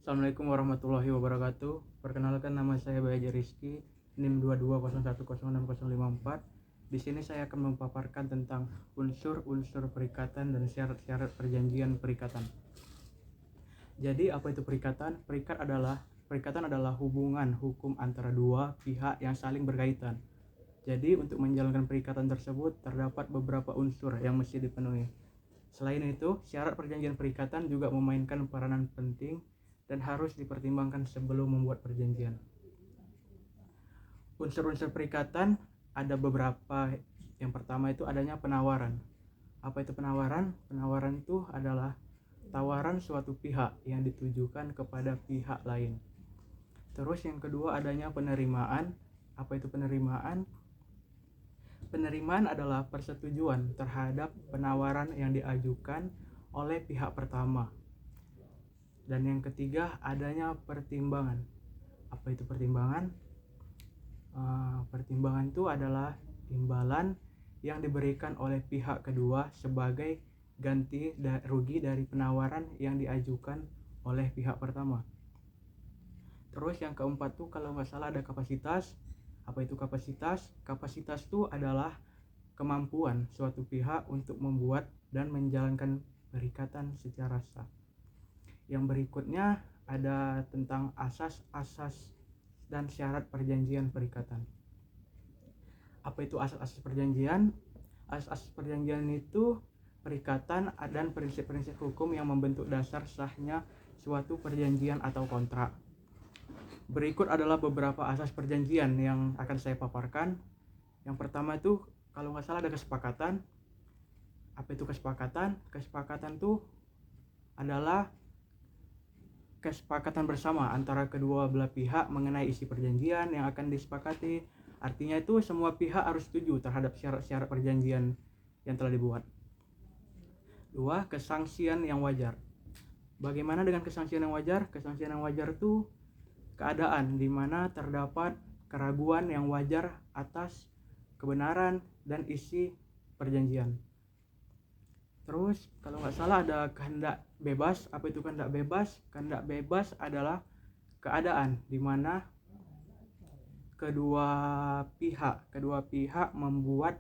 Assalamualaikum warahmatullahi wabarakatuh. Perkenalkan, nama saya Baja Rizky, NIM 2201106054. Di sini saya akan memaparkan tentang unsur-unsur perikatan dan syarat-syarat perjanjian perikatan. Jadi, apa itu perikatan? Perikatan adalah hubungan hukum antara dua pihak yang saling berkaitan. Jadi, untuk menjalankan perikatan tersebut terdapat beberapa unsur yang mesti dipenuhi. Selain itu, syarat perjanjian perikatan juga memainkan peranan penting dan harus dipertimbangkan sebelum membuat perjanjian. Unsur-unsur perikatan ada beberapa. Yang pertama itu adanya penawaran. Apa itu penawaran? Penawaran itu adalah tawaran suatu pihak yang ditujukan kepada pihak lain. Terus yang kedua adanya penerimaan. Apa itu penerimaan? Penerimaan adalah persetujuan terhadap penawaran yang diajukan oleh pihak pertama. Dan yang ketiga adanya pertimbangan. Apa itu pertimbangan? Pertimbangan itu adalah imbalan yang diberikan oleh pihak kedua sebagai ganti rugi dari penawaran yang diajukan oleh pihak pertama. Terus yang keempat tuh kalau nggak salah ada kapasitas. Apa itu kapasitas? Kapasitas itu adalah kemampuan suatu pihak untuk membuat dan menjalankan perikatan secara sah. Yang berikutnya ada tentang asas-asas dan syarat perjanjian perikatan. Apa itu asas-asas perjanjian? Asas-asas perjanjian itu perikatan dan prinsip-prinsip hukum yang membentuk dasar sahnya suatu perjanjian atau kontrak. Berikut adalah beberapa asas perjanjian yang akan saya paparkan. Yang pertama itu kalau nggak salah ada kesepakatan. Apa itu kesepakatan? Kesepakatan itu adalah kesepakatan bersama antara kedua belah pihak mengenai isi perjanjian yang akan disepakati. Artinya itu semua pihak harus setuju terhadap syarat-syarat perjanjian yang telah dibuat. 2. Kesangsian yang wajar. Bagaimana dengan kesangsian yang wajar? Kesangsian yang wajar itu keadaan di mana terdapat keraguan yang wajar atas kebenaran dan isi perjanjian. Terus kalau nggak salah ada kehendak bebas. Apa itu kehendak bebas? Kehendak bebas adalah keadaan di mana kedua pihak membuat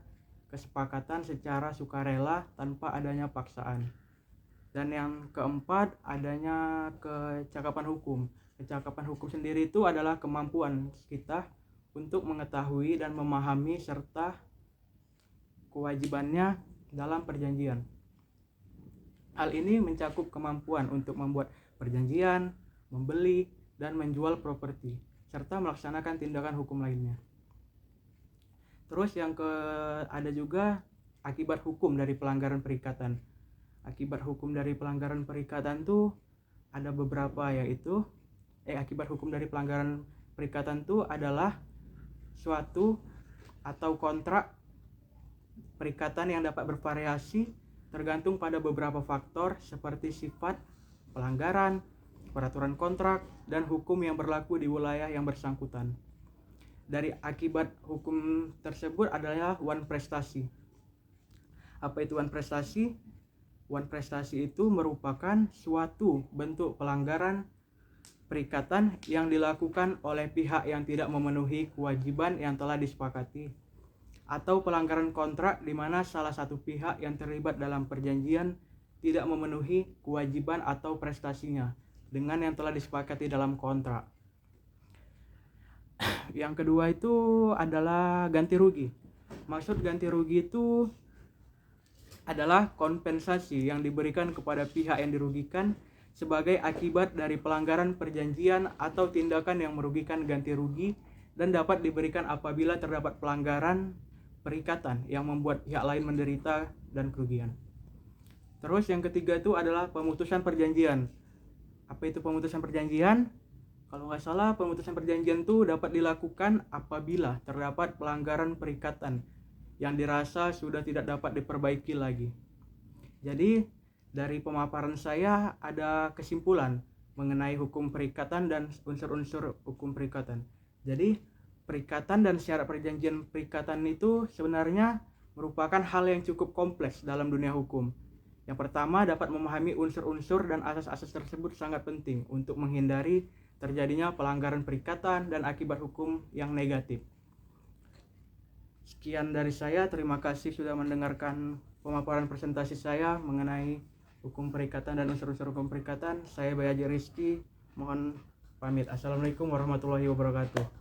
kesepakatan secara sukarela tanpa adanya paksaan. Dan yang keempat adanya kecakapan hukum. Kecakapan hukum sendiri itu adalah kemampuan kita untuk mengetahui dan memahami serta kewajibannya dalam perjanjian. Hal ini mencakup kemampuan untuk membuat perjanjian, membeli, dan menjual properti, serta melaksanakan tindakan hukum lainnya. Terus ada juga akibat hukum dari pelanggaran perikatan. Akibat hukum dari pelanggaran perikatan itu ada beberapa, yaitu akibat hukum dari pelanggaran perikatan itu adalah suatu atau kontrak perikatan yang dapat bervariasi tergantung pada beberapa faktor seperti sifat pelanggaran, peraturan kontrak, dan hukum yang berlaku di wilayah yang bersangkutan. Dari akibat hukum tersebut adalah wan prestasi. Apa itu wan prestasi? Wan prestasi itu merupakan suatu bentuk pelanggaran perikatan yang dilakukan oleh pihak yang tidak memenuhi kewajiban yang telah disepakati, atau pelanggaran kontrak di mana salah satu pihak yang terlibat dalam perjanjian tidak memenuhi kewajiban atau prestasinya dengan yang telah disepakati dalam kontrak. Yang kedua itu adalah ganti rugi. Maksud ganti rugi itu adalah kompensasi yang diberikan kepada pihak yang dirugikan sebagai akibat dari pelanggaran perjanjian atau tindakan yang merugikan. Ganti rugi dan dapat diberikan apabila terdapat pelanggaran perikatan yang membuat pihak lain menderita dan kerugian. Terus yang ketiga itu adalah pemutusan perjanjian. Apa itu pemutusan perjanjian? Kalau nggak salah, pemutusan perjanjian itu dapat dilakukan apabila terdapat pelanggaran perikatan yang dirasa sudah tidak dapat diperbaiki lagi. Jadi dari pemaparan saya ada kesimpulan mengenai hukum perikatan dan unsur-unsur hukum perikatan. Jadi perikatan dan syarat perjanjian perikatan itu sebenarnya merupakan hal yang cukup kompleks dalam dunia hukum, Yang pertama, dapat memahami unsur-unsur dan asas-asas tersebut sangat penting untuk menghindari terjadinya pelanggaran perikatan dan akibat hukum yang negatif. Sekian dari saya, terima kasih sudah mendengarkan pemaparan presentasi saya mengenai hukum perikatan dan unsur-unsur hukum perikatan. Saya Bayaji Rizky, mohon pamit. Assalamualaikum warahmatullahi wabarakatuh.